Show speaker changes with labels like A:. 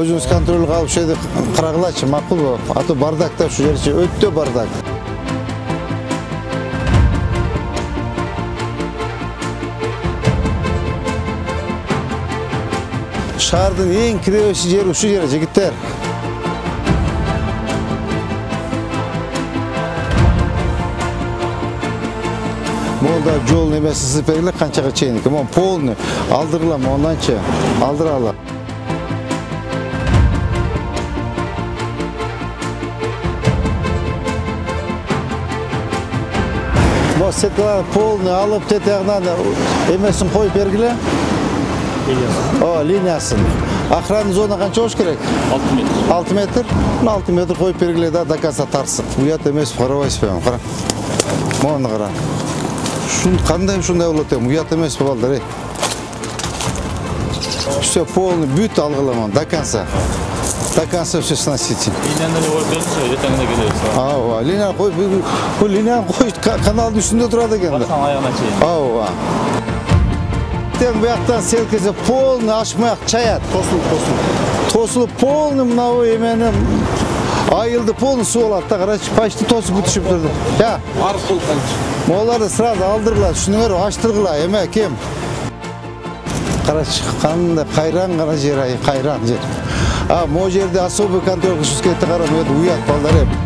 A: өзүңүз контролго алып ушул жерди карагылачы, макулбу? А то бардакта ушул жерчи өтө бардак. Шаардын эң киребеши жери ушул жер, жигиттер. Молда жол немеси сызып бергиле канчага чейин. Мон полный алдыргыла, монданчы алдыралы. Бо сеткалар полный алып тетягынан эмесин коюп бергиле. Линиясын. Охранный зона канча болуш керек?
B: 6 метр.
A: 6 метр? 6 метр коюп бергиле да, до конца тарсык. Уят эмес, карабайсызбы? Кара. Мону кара. Кандай ушундай болот эми? Уят эмес балдар, Все полный бүт алгыламан до конца. До конца все сносите.
B: Линияны коюп берсеңиз, эртеңде келебиз.
A: Линия коюп, бул линияны коюп каналдын үстүндө турат экен да.
B: Аягына чейин.
A: Тең бияктан селкесе полный ашмак чаят. Тосулуп полный мынау эмени айылды полный суу алат да, карачы, почти тосуп бүтүшүп турду.
B: Аркыл канча.
A: Моларды сразу алдыргыла, түшүнүңөр, аштыргыла, эме кем. Карачы, кандай кайран гана жер, кайран жер. Могу жерде особый контроль кылышыбыз керек, кара, уят балдар.